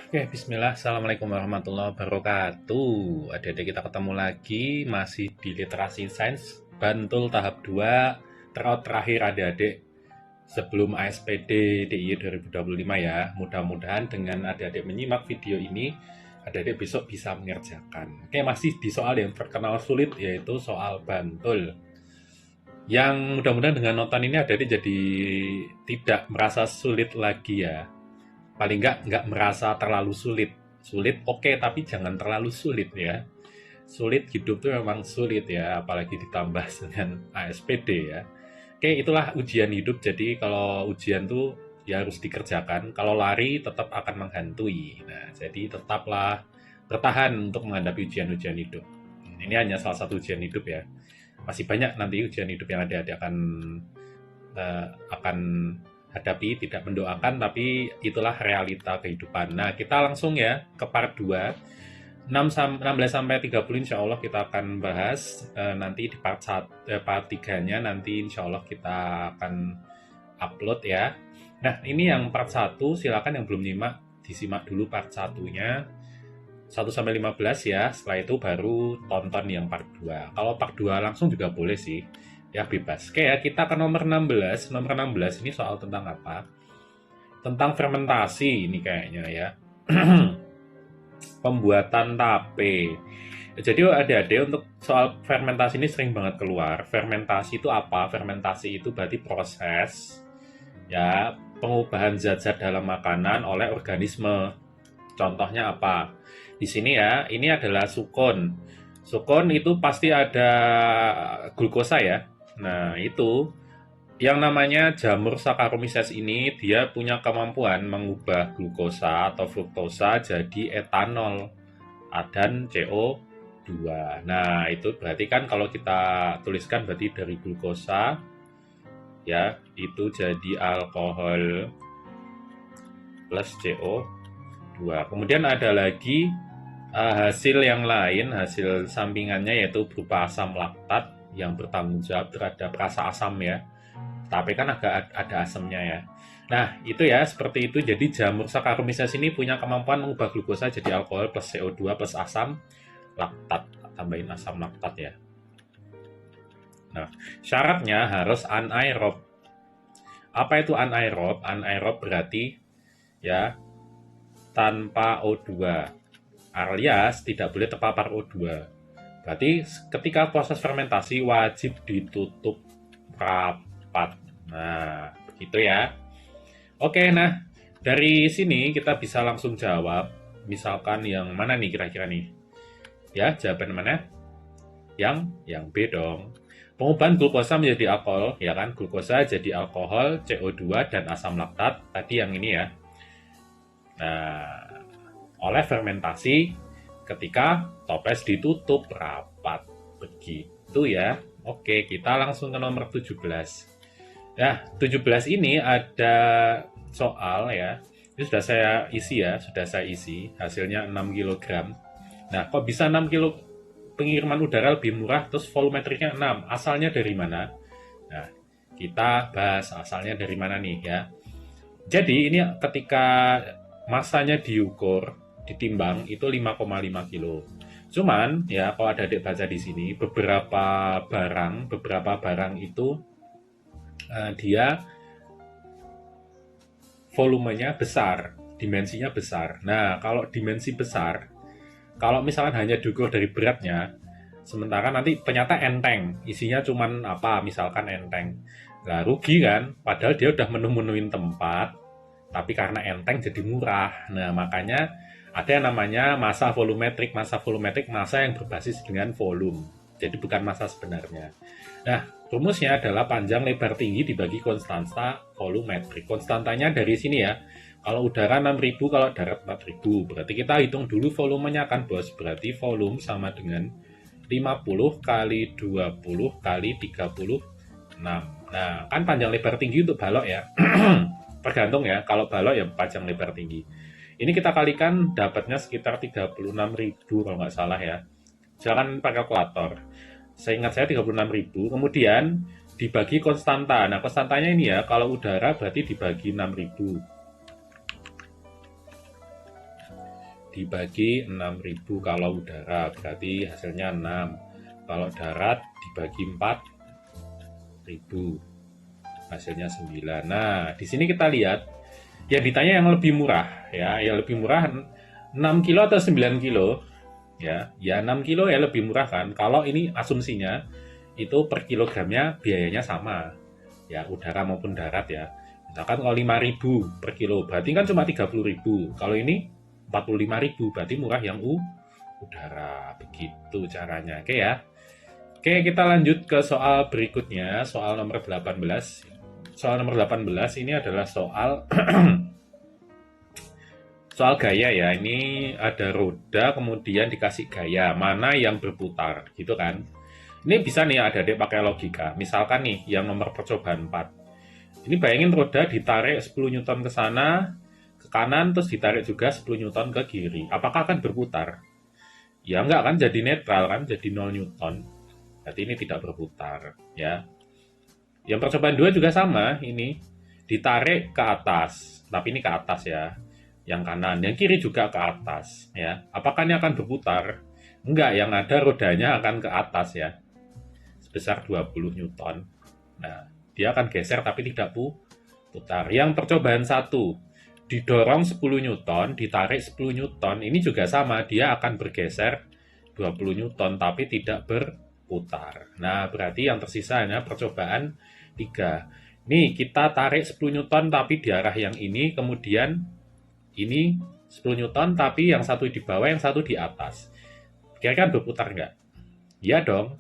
Oke, bismillah. Assalamualaikum warahmatullahi wabarakatuh. Adik-adik kita ketemu lagi, masih di literasi sains, Bantul tahap 2, terakhir adik-adik sebelum ASPD DIY 2025 ya. Mudah-mudahan dengan adik-adik menyimak video ini, adik-adik besok bisa mengerjakan. Oke, masih di soal yang terkenal sulit, yaitu soal Bantul. Yang mudah-mudahan dengan nonton ini adik-adik jadi tidak merasa sulit lagi ya, paling nggak merasa terlalu sulit. Sulit oke, tapi jangan terlalu sulit ya. Sulit hidup tuh memang sulit ya, apalagi ditambah dengan ASPD ya. Oke, itulah ujian hidup. Jadi kalau ujian tuh ya harus dikerjakan. Kalau lari tetap akan menghantui. Nah, jadi tetaplah bertahan untuk menghadapi ujian-ujian hidup. Ini hanya salah satu ujian hidup ya. Masih banyak nanti ujian hidup yang adik-adik akan hadapi, tidak mendoakan, tapi itulah realita kehidupan. Nah, kita langsung ya ke part 2. 16 sampai 30 insya Allah kita akan bahas. Nanti di part 3-nya nanti insya Allah kita akan upload ya. Nah, ini yang part 1, silakan yang belum nyimak, disimak dulu part 1-nya. 1 sampai 15 ya, setelah itu baru tonton yang part 2. Kalau part 2 langsung juga boleh sih, ya bebas. Oke ya, kita ke nomor 16. Nomor 16 ini soal tentang apa? Tentang fermentasi ini kayaknya ya. Pembuatan tape. Jadi adik-adik untuk soal fermentasi ini sering banget keluar. Fermentasi itu apa? Fermentasi itu berarti proses ya pengubahan zat-zat dalam makanan oleh organisme. Contohnya apa? Di sini ya, ini adalah sukun. Sukun itu pasti ada glukosa ya. Nah, itu yang namanya jamur Saccharomyces ini dia punya kemampuan mengubah glukosa atau fruktosa jadi etanol dan CO2. Nah, itu berarti kan kalau kita tuliskan berarti dari glukosa ya, itu jadi alkohol plus CO2. Kemudian ada lagi hasil yang lain, hasil sampingannya yaitu berupa asam laktat yang bertanggung jawab terhadap rasa asam ya. Tapi kan agak ada asamnya ya. Nah, itu ya, seperti itu. Jadi jamur Saccharomyces ini punya kemampuan mengubah glukosa jadi alkohol plus CO2 plus asam laktat. Tambahin asam laktat ya. Nah, syaratnya harus anaerob. Apa itu anaerob? Anaerob berarti ya tanpa O2, alias tidak boleh terpapar O2. Berarti ketika proses fermentasi wajib ditutup rapat. Nah, begitu ya. Oke, nah dari sini kita bisa langsung jawab. Misalkan yang mana nih kira-kira nih? Ya, jawaban mana? Yang B dong. Pengubahan glukosa menjadi alkohol, ya kan? Glukosa jadi alkohol, CO2 dan asam laktat. Tadi yang ini ya. Nah, oleh fermentasi ketika toples ditutup rapat. Begitu ya. Oke, kita langsung ke nomor 17. Ya, 17 ini ada soal ya. Ini sudah saya isi ya, sudah saya isi. Hasilnya 6 kg. Nah, kok bisa 6 kg pengiriman udara lebih murah terus volumetriknya 6? Asalnya dari mana? Nah, kita bahas asalnya dari mana nih ya. Jadi ini ketika masanya diukur, ditimbang itu 5,5 kilo. Cuman ya kalau ada adik baca di sini beberapa barang itu dia volumenya besar, dimensinya besar. Nah, kalau dimensi besar, kalau misalkan hanya diukur dari beratnya, sementara nanti ternyata enteng, isinya cuman apa, misalkan enteng. Nah, rugi kan? Padahal dia udah menu-menuin tempat, tapi karena enteng jadi murah. Nah, makanya ada yang namanya massa volumetrik. Massa yang berbasis dengan volume. Jadi bukan massa sebenarnya. Nah, rumusnya adalah panjang lebar tinggi dibagi konstanta volumetrik. Konstantanya dari sini ya. Kalau udara 6.000, kalau darat 4.000. Berarti kita hitung dulu volumenya kan, bos. Berarti volume sama dengan 50 kali 20 kali 36. Nah, kan panjang lebar tinggi untuk balok ya. Tergantung ya, kalau balok ya panjang lebar tinggi. Ini kita kalikan dapatnya sekitar 36.000 kalau nggak salah ya. Silakan pakai kalkulator. Saya ingat saya 36.000, kemudian dibagi konstanta. Nah, konstantanya ini ya, kalau udara berarti dibagi 6.000. dibagi 6.000 kalau udara, berarti hasilnya 6. Kalau darat dibagi 4.000, hasilnya 9. Nah, di sini kita lihat yang ditanya yang lebih murah ya, yang lebih murah 6 kilo atau 9 kilo ya. Ya 6 kilo ya lebih murah kan. Kalau ini asumsinya itu per kilogramnya biayanya sama. Ya, udara maupun darat ya. Misalkan kalau 5.000 per kilo, berarti kan cuma 30.000. Kalau ini 45.000, berarti murah yang udara. Begitu caranya. Oke ya. Oke, kita lanjut ke soal berikutnya, soal nomor 18. Soal nomor 18 ini adalah soal soal gaya ya. Ini ada roda kemudian dikasih gaya, mana yang berputar, gitu kan. Ini bisa nih adik-adik pakai logika. Misalkan nih yang nomor percobaan 4. Ini bayangin roda ditarik 10 Newton ke sana, ke kanan, terus ditarik juga 10 Newton ke kiri. Apakah akan berputar? Ya enggak kan, jadi netral kan, jadi 0 Newton. Berarti ini tidak berputar ya. Yang percobaan 2 juga sama, ini ditarik ke atas, tapi ini ke atas ya. Yang kanan, yang kiri juga ke atas ya. Apakah ini akan berputar? Enggak, yang ada rodanya akan ke atas ya. Sebesar 20 Newton. Nah, dia akan geser tapi tidak putar. Yang percobaan 1, didorong 10 Newton, ditarik 10 Newton, ini juga sama, dia akan bergeser 20 Newton tapi tidak berputar. Nah, berarti yang tersisa hanya percobaan 3. Nih, kita tarik 10 Newton tapi di arah yang ini, kemudian ini 10 Newton tapi yang satu di bawah, yang satu di atas. Kira-kira berputar nggak? Iya dong.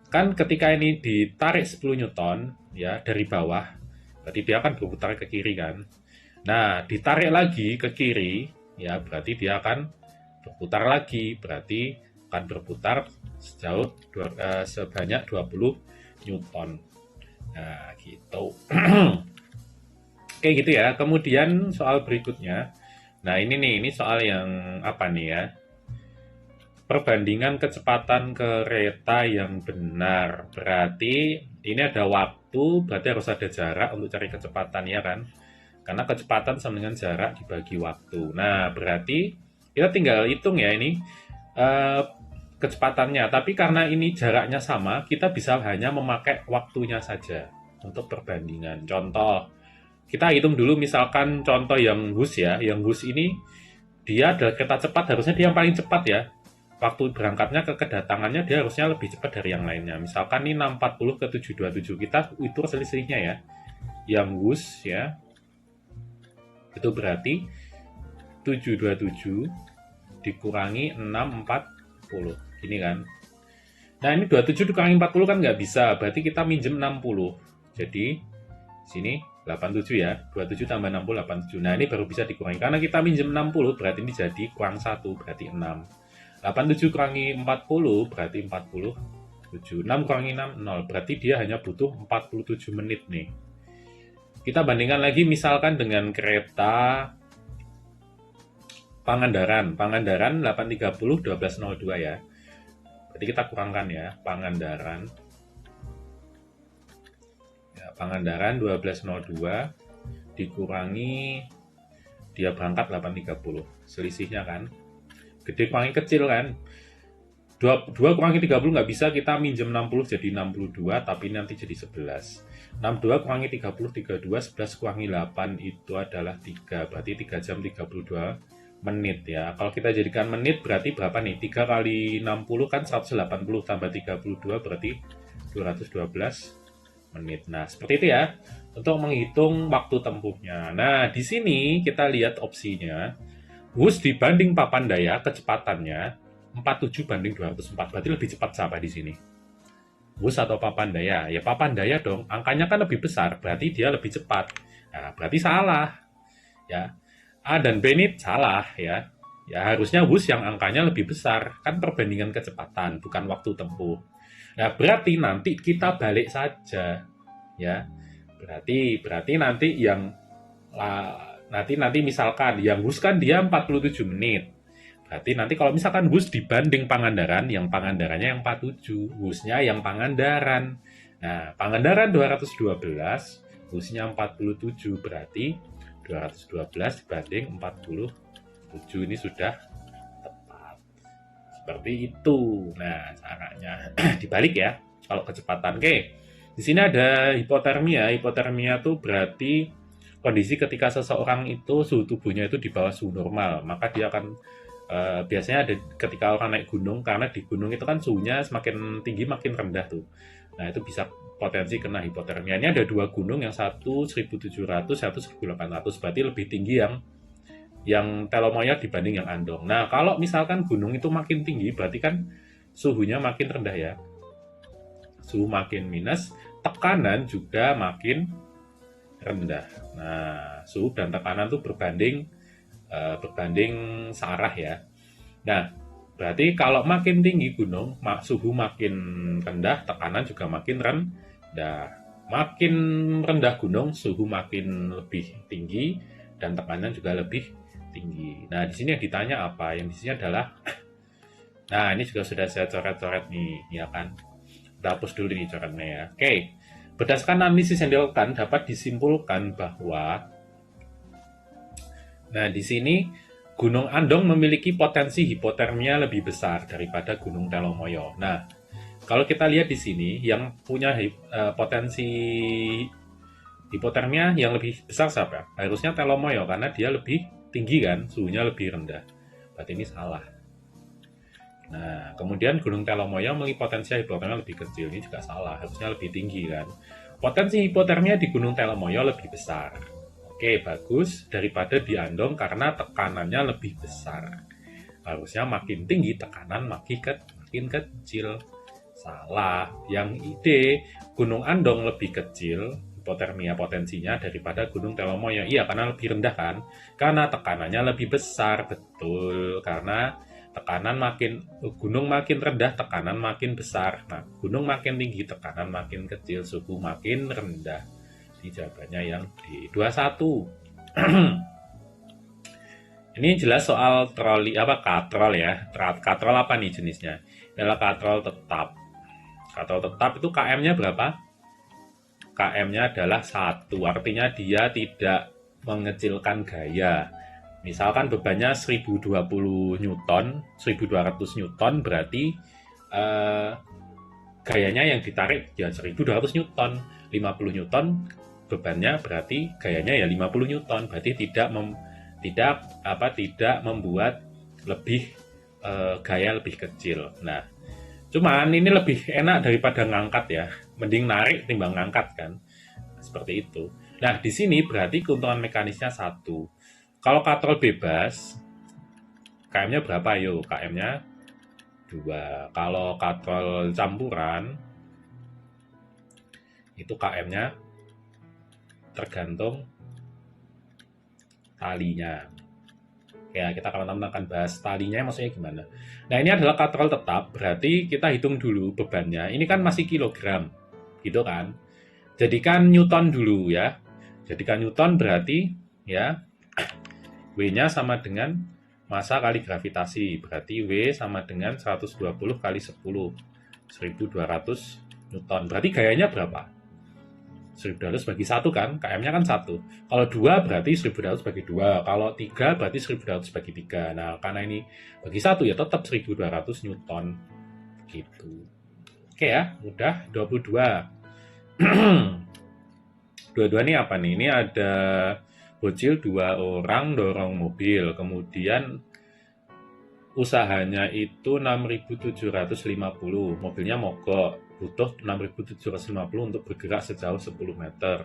Kan ketika ini ditarik 10 Newton ya dari bawah, berarti dia akan berputar ke kiri kan. Nah, ditarik lagi ke kiri ya, berarti dia akan berputar lagi, berarti akan berputar sebanyak 20 Newton. Nah, gitu. Oke gitu ya. Kemudian soal berikutnya. Nah, ini soal yang apa nih ya? Perbandingan kecepatan kereta yang benar. Berarti ini ada waktu, berarti harus ada jarak untuk cari kecepatan ya kan? Karena kecepatan sama dengan jarak dibagi waktu. Nah, berarti kita tinggal hitung ya ini kecepatannya. Tapi karena ini jaraknya sama, kita bisa hanya memakai waktunya saja untuk perbandingan. Contoh, kita hitung dulu misalkan contoh yang Hus ya. Yang Hus ini dia adalah kereta cepat, harusnya dia yang paling cepat ya. Waktu berangkatnya ke kedatangannya dia harusnya lebih cepat dari yang lainnya. Misalkan ini 640 ke 727, kita itu selisihnya ya. Yang Hus ya, itu berarti 727 dikurangi 640. Gini kan. Nah ini 27 dikurangi 40 kan nggak bisa, berarti kita minjem 60. Jadi sini 87 ya, 27 tambah 60, 87. Nah ini baru bisa dikurangi, karena kita minjem 60, berarti ini jadi kurang 1, berarti 6. 87 kurangi 40, berarti 47. 6 kurangi 6, 0. Berarti dia hanya butuh 47 menit nih. Kita bandingkan lagi misalkan dengan kereta Pangandaran. Pangandaran 830, 1202 ya. Berarti kita kurangkan ya, Pangandaran. Ya, Pangandaran 1202 dikurangi dia berangkat 830. Selisihnya kan gede kurangi kecil kan. 2 kurangi 30 nggak bisa, kita minjem 60 jadi 62, tapi nanti jadi 11. 62 kurangi 30, 32, 11 kurangi 8 itu adalah 3. Berarti 3 jam 32 menit ya. Kalau kita jadikan menit berarti berapa nih? 3 kali 60 kan 180 tambah 32 berarti 212 menit. Nah, seperti itu ya untuk menghitung waktu tempuhnya. Nah, di sini kita lihat opsinya. Hus dibanding Papandaya kecepatannya 47 banding 204. Berarti lebih cepat siapa di sini? Hus atau Papandaya? Ya Papandaya dong. Angkanya kan lebih besar, berarti dia lebih cepat. Nah, berarti salah. Ya. A dan B ini salah ya. Ya harusnya Hus yang angkanya lebih besar. Kan perbandingan kecepatan, bukan waktu tempuh. Nah, berarti nanti kita balik saja. Ya. Berarti nanti yang nanti misalkan yang Hus kan dia 47 menit. Berarti nanti kalau misalkan Hus dibanding Pangandaran, yang Pangandarannya yang 47, Husnya yang Pangandaran. Nah, Pangandaran 212, Husnya 47, berarti 212 dibanding 47 ini sudah Seperti itu. Nah, caranya dibalik ya. Kalau kecepatan, oke. Di sini ada hipotermia. Hipotermia itu berarti kondisi ketika seseorang itu suhu tubuhnya itu di bawah suhu normal, maka dia akan biasanya ada ketika orang naik gunung, karena di gunung itu kan suhunya semakin tinggi makin rendah tuh. Nah, itu bisa potensi kena hipotermia. Ini ada dua gunung, yang satu 1700, satu 1800, berarti lebih tinggi yang Telomoyo dibanding yang Andong. Nah, kalau misalkan gunung itu makin tinggi, berarti kan suhunya makin rendah ya. Suhu makin minus, tekanan juga makin rendah. Nah, suhu dan tekanan itu berbanding searah ya. Nah, berarti kalau makin tinggi gunung, suhu makin rendah, tekanan juga makin rendah. Makin rendah gunung, suhu makin lebih tinggi, dan tekanan juga lebih tinggi. Nah, di sini yang ditanya apa? Yang di sini adalah, nah ini juga sudah saya coret-coret nih, ya kan? Kita hapus dulu nih coretnya ya. Oke, berdasarkan analisis yang dilakukan, dapat disimpulkan bahwa, nah di sini Gunung Andong memiliki potensi hipotermia lebih besar daripada Gunung Telomoyo. Nah, kalau kita lihat di sini, yang punya potensi hipotermia yang lebih besar siapa? Harusnya Telomoyo, karena dia lebih tinggi kan, suhunya lebih rendah. Berarti ini salah. Nah, kemudian Gunung Telomoyo memiliki potensi hipotermia lebih kecil. Ini juga salah, harusnya lebih tinggi kan. Potensi hipotermia di Gunung Telomoyo lebih besar. Oke, bagus. Daripada di Andong karena tekanannya lebih besar. Harusnya makin tinggi, tekanan makin kecil. Salah. Yang ide, Gunung Andong lebih kecil hipotermia potensinya daripada Gunung Telomoyo. Iya, karena lebih rendah kan? Karena tekanannya lebih besar, betul. Karena gunung makin rendah, tekanan makin besar. Nah, gunung makin tinggi, tekanan makin kecil, suhu makin rendah. Ini jawabannya yang D21. Ini jelas soal katrol ya. Katrol apa nih jenisnya? Adalah katrol tetap. Katrol tetap itu KM-nya berapa? KM-nya adalah 1, artinya dia tidak mengecilkan gaya. Misalkan bebannya 1020 Newton, 1200 Newton, berarti gayanya yang ditarik ya 1200 Newton. 50 Newton bebannya, berarti gayanya ya 50 Newton, berarti tidak membuat lebih gaya lebih kecil. Nah, cuman ini lebih enak daripada ngangkat ya. Mending narik timbang ngangkat kan. Seperti itu. Nah, di sini berarti keuntungan mekanisnya 1. Kalau katrol bebas, KM-nya berapa? Yuk, KM-nya 2. Kalau katrol campuran, itu KM-nya tergantung talinya. Ya, kita kawan-kawan akan bahas talinya maksudnya gimana. Nah, ini adalah katrol tetap, berarti kita hitung dulu bebannya. Ini kan masih kilogram, gitu kan. Jadikan Newton dulu ya. Jadikan Newton berarti ya W-nya sama dengan massa kali gravitasi. Berarti W sama dengan 120 kali 10. 1200 Newton. Berarti gayanya berapa? 1200 bagi 1 kan? KM-nya kan 1. Kalau 2 berarti 1200 bagi 2. Kalau 3 berarti 1200 bagi 3. Nah, karena ini bagi 1 ya tetap 1200 Newton. Gitu. Oke ya, mudah. 22. 22 ini apa nih? Ini ada bocil 2 orang dorong mobil, kemudian usahanya itu 6.750, mobilnya mogok, butuh 6.750 untuk bergerak sejauh 10 meter.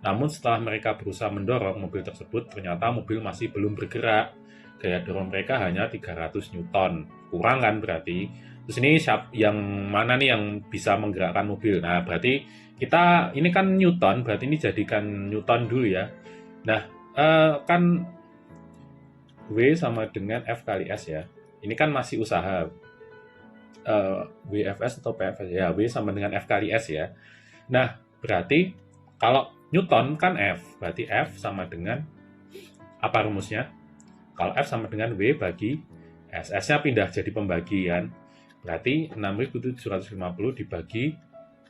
Namun setelah mereka berusaha mendorong mobil tersebut, ternyata mobil masih belum bergerak. Gaya dorong mereka hanya 300 Newton. Kurang kan berarti? Terus ini yang mana nih yang bisa menggerakkan mobil? Nah, berarti kita, ini kan Newton, berarti ini jadikan Newton dulu ya. Nah, kan W sama dengan F kali S ya. Ini kan masih usaha. WFS atau PFS ya, W sama dengan F kali S ya. Nah, berarti kalau Newton kan F, berarti F sama dengan apa rumusnya? Kalau F sama dengan W bagi S. S-nya pindah jadi pembagian. Berarti 6.750 dibagi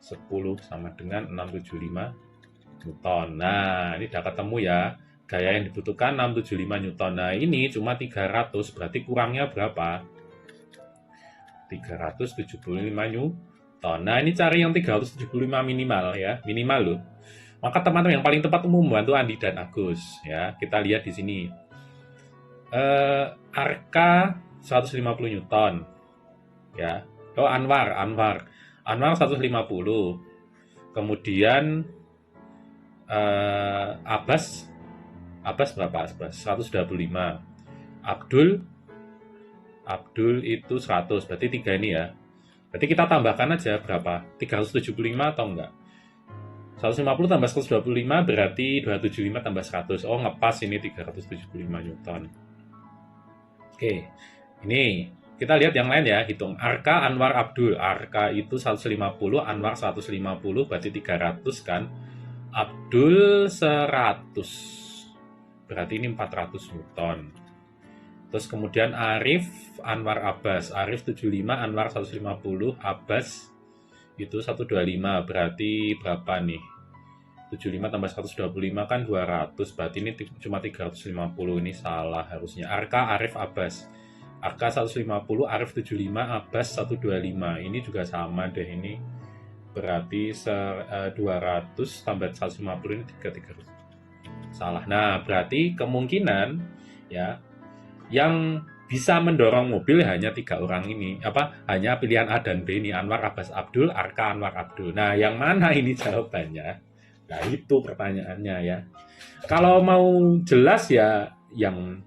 10 sama dengan 675 Newton. Nah, ini udah ketemu ya. Gaya yang dibutuhkan 675 Newton. Nah, ini cuma 300, berarti kurangnya berapa? 375 Newton. Nah, ini cari yang 375 minimal ya, minimal loh. Maka teman-teman yang paling tepat umum membantu Andi dan Agus ya. Kita lihat di sini. Arka 150 Newton. Ya. Oh, Anwar 150. Kemudian Abbas berapa? Abbas 125. Abdul itu 100, berarti 3 ini ya. Berarti kita tambahkan aja berapa? 375 atau enggak? 150 tambah 125 berarti 275 tambah 100. Oh, ngepas ini 375 Newton. Oke, ini kita lihat yang lain ya, hitung. Arka, Anwar, Abdul. Arka itu 150, Anwar 150, berarti 300 kan. Abdul 100, berarti ini 400 Newton. Terus kemudian Arif, Anwar, Abbas. Arif 75, Anwar 150, Abbas itu 125, berarti berapa nih? 75 tambah 125 kan 200, berarti ini cuma 350, ini salah harusnya. Arka, Arif, Abbas. Arka 150, Arif 75, Abbas 125. Ini juga sama deh ini. Berarti 200 tambah 150 ini 300. Salah. Nah, berarti kemungkinan ya yang bisa mendorong mobil hanya 3 orang ini. Hanya pilihan A dan B ini, Anwar, Abbas, Abdul, Arka, Anwar, Abdul. Nah, yang mana ini jawabannya? Nah, itu pertanyaannya ya. Kalau mau jelas ya yang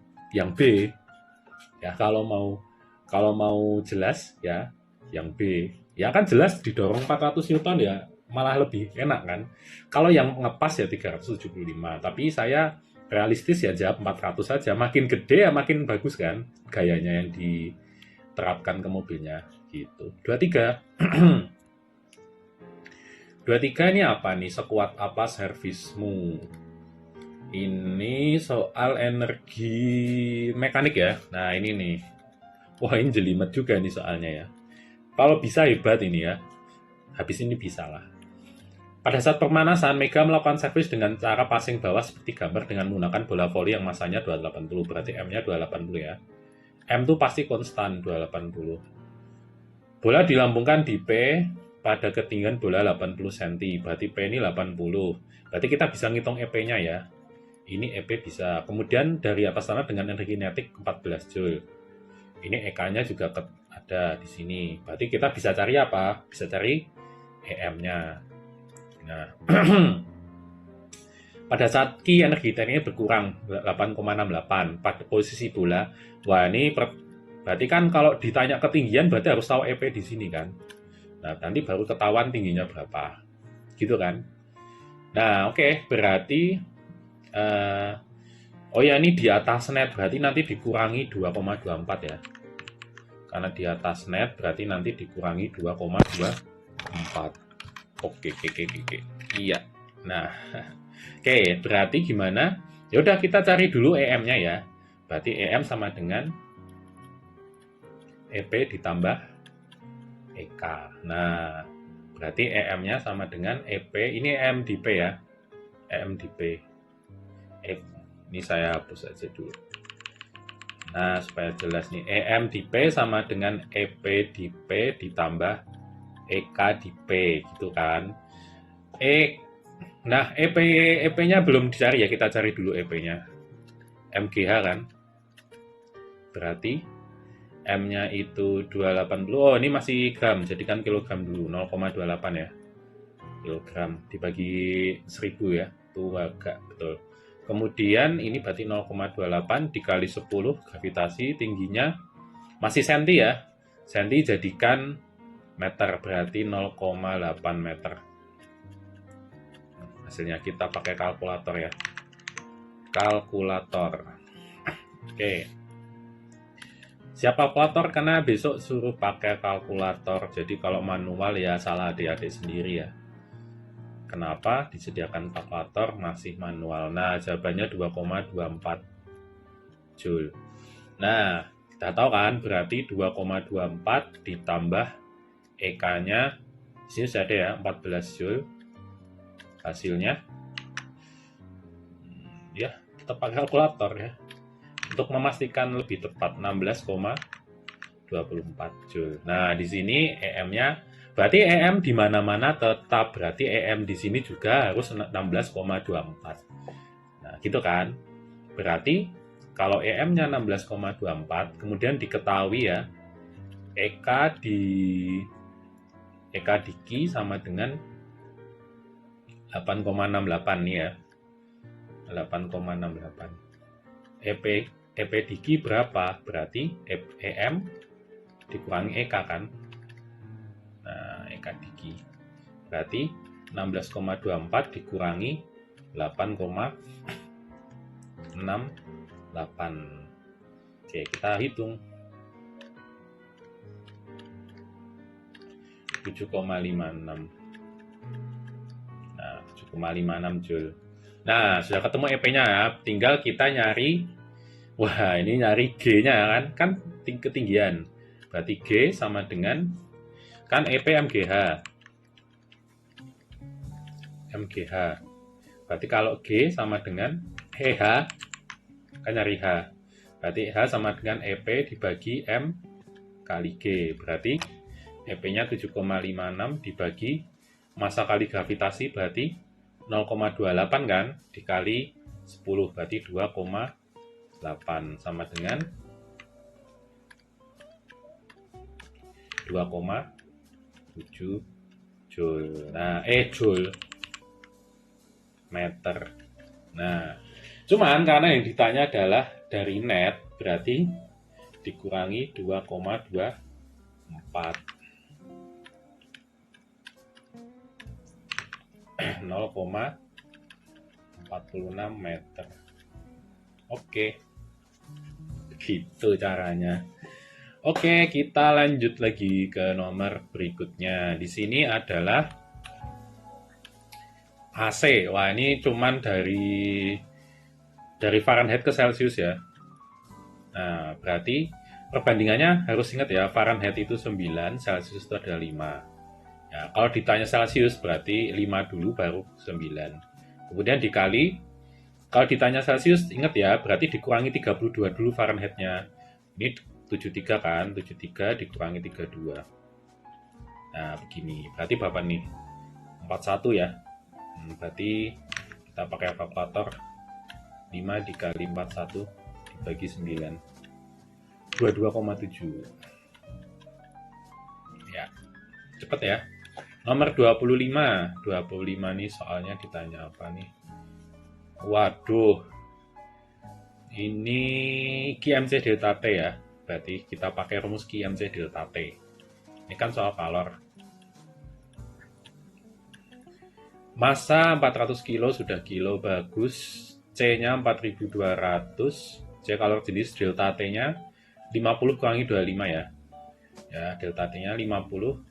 B. Ya, kalau mau jelas ya yang B. Ya kan jelas didorong 400 Newton ya, malah lebih enak kan. Kalau yang ngepas ya 375, tapi saya realistis ya jawab 400 saja. Makin gede ya makin bagus kan gayanya yang diterapkan ke mobilnya gitu. 23. 23 ini apa nih? Sekuat apa servismu? Ini soal energi mekanik ya. Nah, ini nih. Wah, ini jelimet juga nih soalnya ya. Kalau bisa hebat ini ya. Habis ini bisa lah. Pada saat pemanasan, Mega melakukan servis dengan cara passing bawah seperti gambar dengan menggunakan bola voli yang masanya 280. Berarti M-nya 280 ya. M itu pasti konstan 280. Bola dilambungkan di P pada ketinggian bola 80 cm. Berarti P ini 80. Berarti kita bisa ngitung EP-nya ya. Ini EP bisa. Kemudian dari atas tanah dengan energi kinetik 14 Joule. Ini EK-nya juga ada di sini. Berarti kita bisa cari apa? Bisa cari EM-nya. Nah, pada saat Ki energi tekniknya berkurang 8,68 pada posisi bola. Wah, ini berarti kan kalau ditanya ketinggian berarti harus tahu EP di sini kan. Nah, nanti baru ketahuan tingginya berapa. Gitu kan. Nah, oke, berarti oh ya, ini di atas net berarti nanti dikurangi 2,24 ya. Karena di atas net berarti nanti dikurangi 2,24. Oke. Iya. Nah, oke, berarti gimana? Ya udah kita cari dulu EM-nya ya. Berarti EM sama dengan EP ditambah EK. Nah, berarti EM-nya sama dengan EP. Ini EM di P ya. EM di P. Ini saya hapus aja dulu. Nah, supaya jelas nih. EM di P sama dengan EP di P ditambah EK di P gitu kan. Nah, EP-nya belum dicari ya, kita cari dulu EP-nya. MGH kan. Berarti M-nya itu 280. Oh, ini masih gram, jadikan kilogram dulu. 0,28 ya. Kilogram dibagi 1000 ya. Tuh agak betul. Kemudian ini berarti 0,28 dikali 10 gravitasi, tingginya masih senti ya. Senti jadikan meter, berarti 0,8 meter. Hasilnya kita pakai kalkulator ya. Kalkulator. Oke. Siap kalkulator karena besok suruh pakai kalkulator. Jadi kalau manual ya salah adik-adik sendiri ya. Kenapa disediakan kalkulator masih manual? Nah, jawabannya 2,24 Joule. Nah, kita tahu kan berarti 2,24 ditambah EK-nya di sini sudah ada ya, 14 Joule. Hasilnya ya, kita pakai kalkulator ya. Untuk memastikan lebih tepat 16,28 24 Joule. Nah, di sini EM-nya berarti EM di mana-mana tetap, berarti EM di sini juga harus 16,24. Nah, gitu kan? Berarti kalau EM-nya 16,24, kemudian diketahui ya, EK di Q sama dengan 8,68 nih ya. 8,68. EP di Q berapa? Berarti EM dikurangi EK kan? Nah, EK di Q. Berarti 16,24 dikurangi 8,68. Oke, kita hitung. 7,56. Nah, 7,56 Joule. Nah, sudah ketemu EP-nya ya. Tinggal kita nyari, wah ini nyari G-nya kan ketinggian. Berarti G sama dengan, kan EP MGH. Berarti kalau G sama dengan H, kan nyari H. Berarti H sama dengan EP dibagi M kali G. Berarti EP-nya 7,56 dibagi massa kali gravitasi berarti 0,28 kan, dikali 10 berarti 2,8 sama dengan 2,7 Joule. Nah, Joule meter. Nah, cuman karena yang ditanya adalah dari net, berarti dikurangi 2,24. 0,46 meter. Oke, begitu caranya. Oke, kita lanjut lagi ke nomor berikutnya. Di sini adalah AC. Wah, ini cuman dari Fahrenheit ke Celsius ya. Nah, berarti perbandingannya harus ingat ya, Fahrenheit itu 9, Celsius itu adalah 5. Ya, kalau ditanya Celsius berarti 5 dulu baru 9. Kemudian dikali, kalau ditanya Celsius ingat ya, berarti dikurangi 32 dulu Fahrenheitnya. Ini 73 kan, 73 dikurangi 32. Nah, begini. Berarti berapa nih? 41 ya. Berarti kita pakai kalkulator. 5 dikali 41 dibagi 9. 22,7. Ya, cepet ya. Nomor 25. 25 nih soalnya ditanya apa nih? Waduh. Ini QMC delta T ya. Berarti kita pakai rumus QMC delta T. Ini kan soal kalor. Massa 400 kilo sudah kilo, bagus. C-nya 4200. C kalor jenis, delta T-nya 50 kurangi 25 ya. Ya, delta T-nya 50.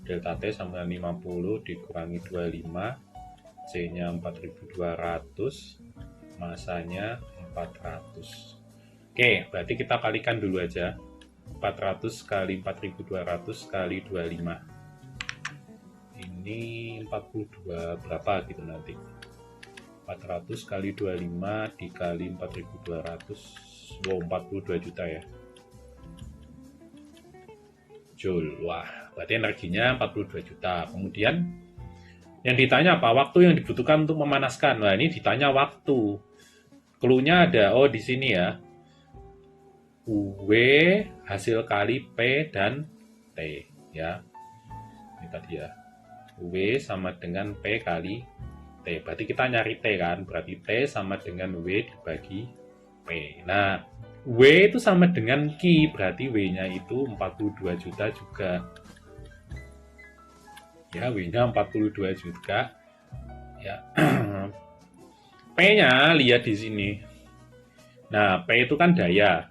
Delta T sama dengan 50 dikurangi 25, C-nya 4200, massanya 400. Oke, berarti kita kalikan dulu aja. 400 kali 4200 kali 25. Ini 42 berapa gitu nanti. 400 kali 25 dikali 4200, wow 42 juta ya. Joule. Wah, berarti energinya 42 juta. Kemudian yang ditanya apa? Waktu yang dibutuhkan untuk memanaskan. Nah, ini ditanya waktu. Clue-nya ada, di sini ya. W hasil kali P dan T ya. Ini tadi ya. W sama dengan P kali T. Berarti kita nyari T kan. Berarti T sama dengan W dibagi P. Nah, W itu sama dengan Q, berarti W-nya itu 42 juta juga. Ya, W-nya 42 juta. Ya. P-nya lihat di sini. Nah, P itu kan daya.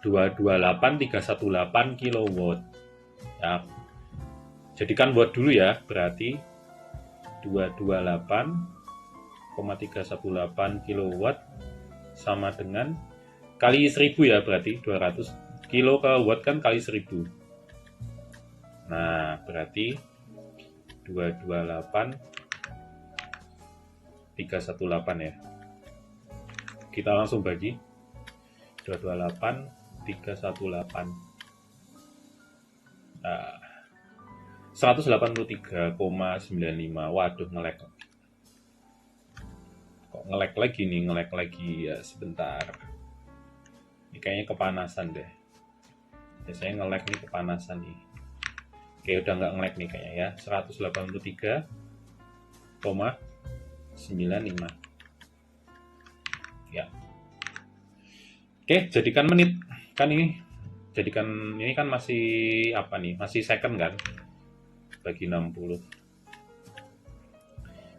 228318 kW. Ya. Jadikan watt dulu ya, berarti 228,318 kW sama dengan kali 1000 ya, berarti 200 kilo ke watt kan kali 1000. Nah, berarti 228,318 ya. Kita langsung bagi 228,318. Nah, 183,95. Waduh, ngelek. Kok ngelek lagi nih, ngelek lagi ya, sebentar. Ini kayaknya kepanasan deh. Biasanya ngelek nih, kepanasan nih. Oke, udah nggak ngelek nih kayaknya ya. 183,95 ya. Oke, jadikan menit. Kan ini kan masih apa nih, masih second kan, bagi 60,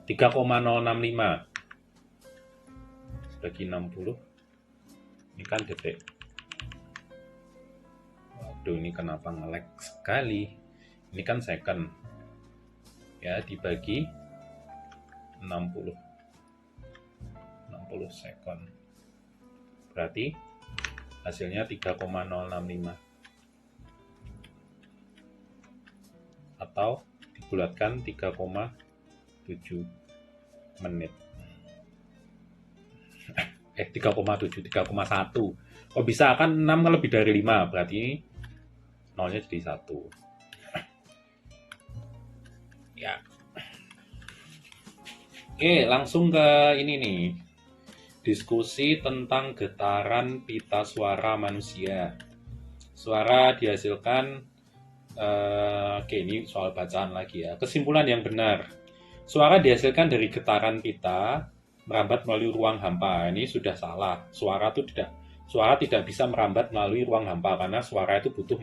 3,065 bagi 60, ini kan detik. Waduh, ini kenapa nge-lag sekali. Ini kan second ya, dibagi 60 second, berarti hasilnya 3,065 atau dibulatkan 3,7 menit. 3,7, 3,1. Kok bisa? Kan 6 kan lebih dari 5, berarti nolnya jadi 1. Ya. Oke, langsung ke ini nih. Diskusi tentang getaran pita suara manusia. Suara dihasilkan, oke, ini soal bacaan lagi ya. Kesimpulan yang benar. Suara dihasilkan dari getaran pita merambat melalui ruang hampa. Ini sudah salah. Suara tidak bisa merambat melalui ruang hampa karena suara itu butuh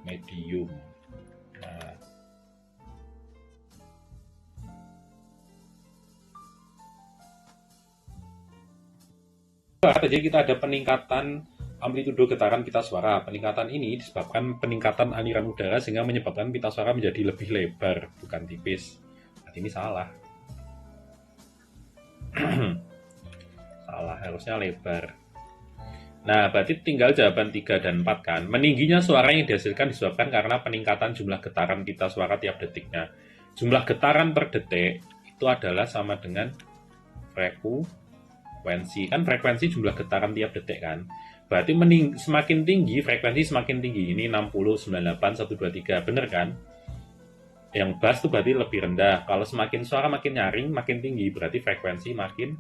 medium. Nah, jadi kita ada peningkatan amplitudo getaran pita suara. Peningkatan ini disebabkan peningkatan aliran udara sehingga menyebabkan pita suara menjadi lebih lebar, bukan tipis. Nah, ini salah. Salah, harusnya lebar. Nah, berarti tinggal jawaban 3 dan 4 kan. Meningginya suara yang dihasilkan disebabkan karena peningkatan jumlah getaran pita suara tiap detiknya. Jumlah getaran per detik itu adalah sama dengan frekuensi. Kan frekuensi jumlah getaran tiap detik kan. Berarti semakin tinggi, frekuensi semakin tinggi. Ini 60, 98, 123. Bener kan? Yang bass itu berarti lebih rendah. Kalau semakin suara makin nyaring, makin tinggi. Berarti frekuensi makin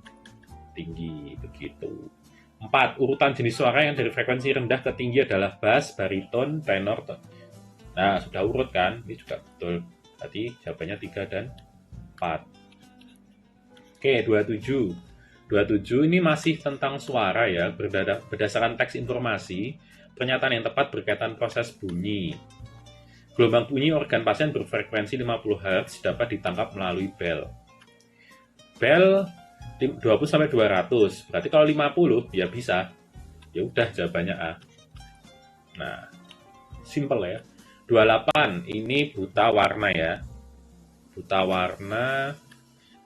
tinggi. Begitu. 4. Urutan jenis suara yang dari frekuensi rendah ke tinggi adalah bass, bariton, tenor. Nah, sudah urut kan? Ini juga betul. Berarti jawabannya 3 dan 4. Oke, 27. 27 ini masih tentang suara ya. Berdasarkan teks informasi, pernyataan yang tepat berkaitan proses bunyi. Gelombang bunyi organ pasien berfrekuensi 50 Hz dapat ditangkap melalui bel. Bel 20-200, berarti kalau 50 ya bisa. Ya udah, jawabannya A. Nah, simple ya. 28 ini buta warna ya. Buta warna,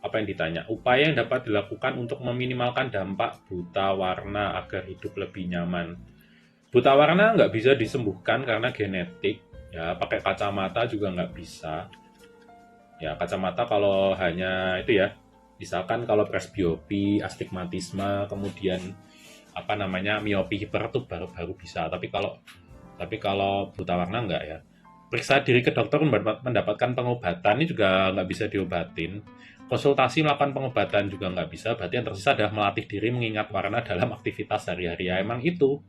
apa yang ditanya? Upaya yang dapat dilakukan untuk meminimalkan dampak buta warna agar hidup lebih nyaman. Buta warna nggak bisa disembuhkan karena genetik. Ya, pakai kacamata juga nggak bisa. Ya, kacamata kalau hanya itu ya, misalkan kalau presbiopi, astigmatisme, kemudian miopi hiper itu baru bisa. Tapi kalau buta warna enggak ya. Periksa diri ke dokter mendapatkan pengobatan ini juga nggak bisa diobatin. Konsultasi melakukan pengobatan juga nggak bisa. Berarti yang tersisa adalah melatih diri mengingat warna dalam aktivitas sehari-hari. Ya, emang itu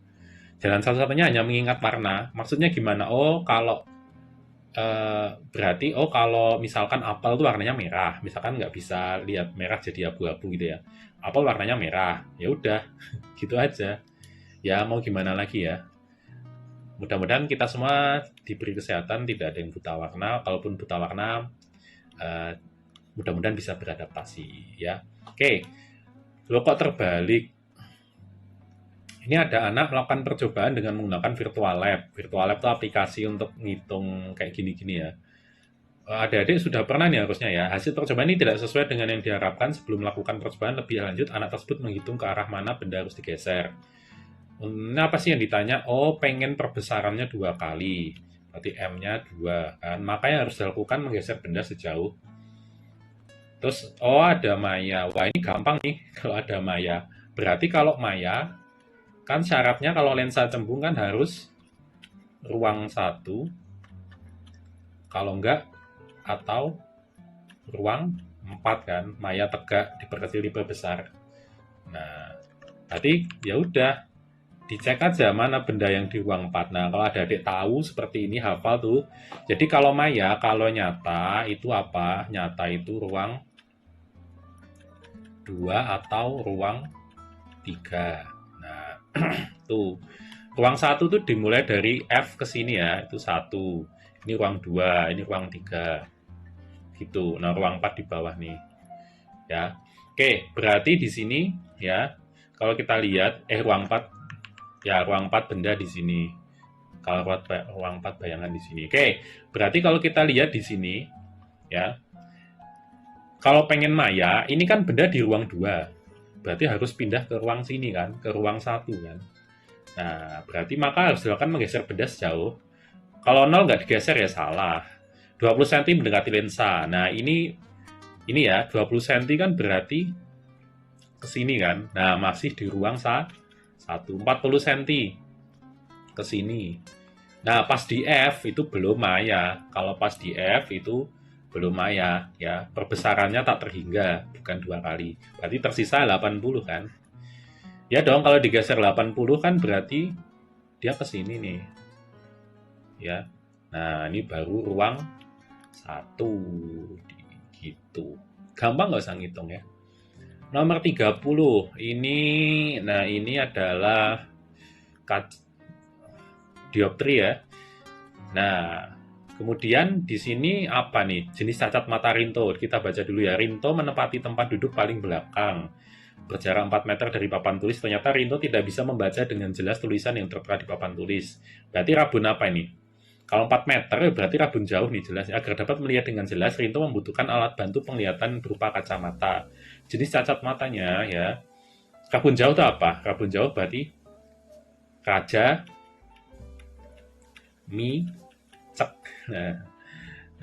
jalan satu-satunya hanya mengingat warna. Maksudnya gimana? Berarti kalau misalkan apel tuh warnanya merah, misalkan nggak bisa lihat merah jadi abu-abu gitu ya. Apel warnanya merah, ya udah, gitu aja. Ya mau gimana lagi ya. Mudah-mudahan kita semua diberi kesehatan, tidak ada yang buta warna. Kalaupun buta warna, mudah-mudahan bisa beradaptasi ya. Oke, lo kok terbalik? Ini ada anak melakukan percobaan dengan menggunakan virtual lab. Virtual lab itu aplikasi untuk ngitung kayak gini-gini ya. Adik-adik sudah pernah nih harusnya ya. Hasil percobaan ini tidak sesuai dengan yang diharapkan. Sebelum melakukan percobaan lebih lanjut, anak tersebut menghitung ke arah mana benda harus digeser. Ini apa sih yang ditanya? Oh, pengen perbesarannya 2 kali. Berarti M-nya 2 kan. Makanya harus dilakukan menggeser benda sejauh. Terus, ada maya. Wah, ini gampang nih kalau ada maya. Berarti kalau maya Kan syaratnya kalau lensa cembung kan harus ruang 1, kalau enggak atau ruang 4 kan, maya tegak diperkecil diperbesar. Nah, tadi ya udah dicek aja mana benda yang di ruang 4. Nah, kalau ada adik tahu seperti ini hafal tuh. Jadi kalau maya, kalau nyata itu apa? Nyata itu ruang 2 atau ruang 3. Nah, tuh. Ruang 1 tuh dimulai dari F ke sini ya, itu 1. Ini ruang 2, ini ruang 3. Gitu. Nah, ruang 4 di bawah nih. Ya. Oke, berarti di sini ya, kalau kita lihat ruang 4 ya, ruang 4 benda di sini. Kalau ruang 4 bayangan di sini. Oke, berarti kalau kita lihat di sini ya, kalau pengen maya, ini kan benda di ruang 2. Berarti harus pindah ke ruang sini kan, ke ruang 1 kan. Nah, berarti maka harus dilakukan menggeser benda sejauh. Kalau 0 nggak digeser ya salah. 20 cm mendekati lensa. Nah, ini ya, 20 cm kan berarti ke sini kan. Nah, masih di ruang 1. 40 cm ke sini. Nah, pas di F itu belum maya. Kalau pas di F itu belum maya ya. Perbesarannya tak terhingga, bukan 2 kali. Berarti tersisa 80 kan. Ya dong, kalau digeser 80 kan berarti dia ke sini nih. Ya. Nah, ini baru ruang 1. Gitu. Gampang nggak usah ngitung ya. Nomor 30. Ini adalah dioptri ya. Nah, kemudian di sini apa nih? Jenis cacat mata Rinto. Kita baca dulu ya. Rinto menempati tempat duduk paling belakang. Berjarak 4 meter dari papan tulis. Ternyata Rinto tidak bisa membaca dengan jelas tulisan yang tertera di papan tulis. Berarti rabun apa ini? Kalau 4 meter berarti rabun jauh nih jelas. Agar dapat melihat dengan jelas, Rinto membutuhkan alat bantu penglihatan berupa kacamata. Jenis cacat matanya ya. Rabun jauh itu apa? Rabun jauh berarti raja, mi, cek. Nah,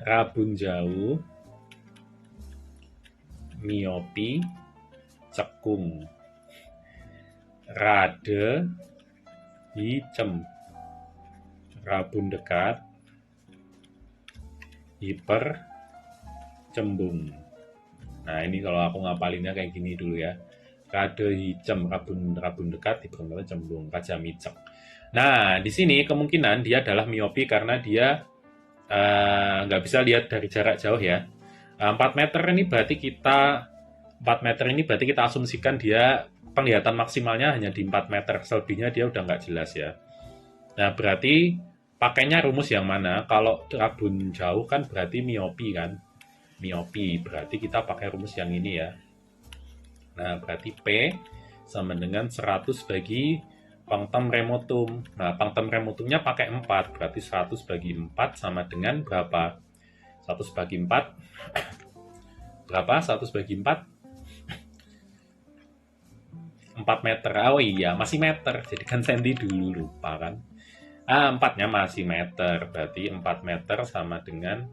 rabun jauh, miopi, cekung, rade, hicem, rabun dekat, hiper, cembung. Nah, ini kalau aku ngapalinnya kayak gini dulu ya. Rade hicem, rabun dekat, hiper, cembung, raja micek. Nah, di sini kemungkinan dia adalah miopi karena dia nggak bisa lihat dari jarak jauh ya. 4 meter ini berarti kita asumsikan dia penglihatan maksimalnya hanya di 4 meter. Selebihnya dia udah nggak jelas ya. Nah, berarti pakainya rumus yang mana? Kalau rabun jauh kan berarti miopi kan. Miopi, berarti kita pakai rumus yang ini ya. Nah, berarti P sama dengan 100 bagi punctum remotum. Nah, punctum remotumnya pakai 4, berarti 100 bagi 4 sama dengan berapa? 100 bagi 4, berapa? 100 bagi 4? 4 meter. Oh iya, masih meter. Jadi kan senti dulu, lupa kan. 4-nya masih meter. Berarti 4 meter sama dengan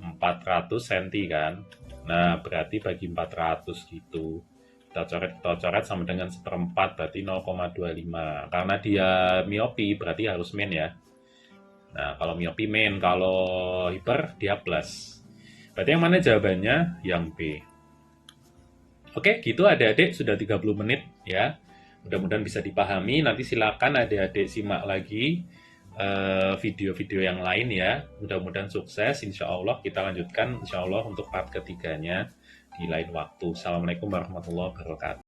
400 cm kan. Nah, berarti bagi 400 gitu. Kita coret sama dengan 1/4, berarti 0,25. Karena dia miopi, berarti harus min ya. Nah, kalau miopi min, kalau hiper, dia plus. Berarti yang mana jawabannya? Yang B. Oke, gitu adik-adik, sudah 30 menit ya. Mudah-mudahan bisa dipahami. Nanti silakan adik-adik simak lagi video-video yang lain ya. Mudah-mudahan sukses. Insya Allah kita lanjutkan insya Allah untuk part ketiganya di lain waktu. Assalamualaikum warahmatullahi wabarakatuh.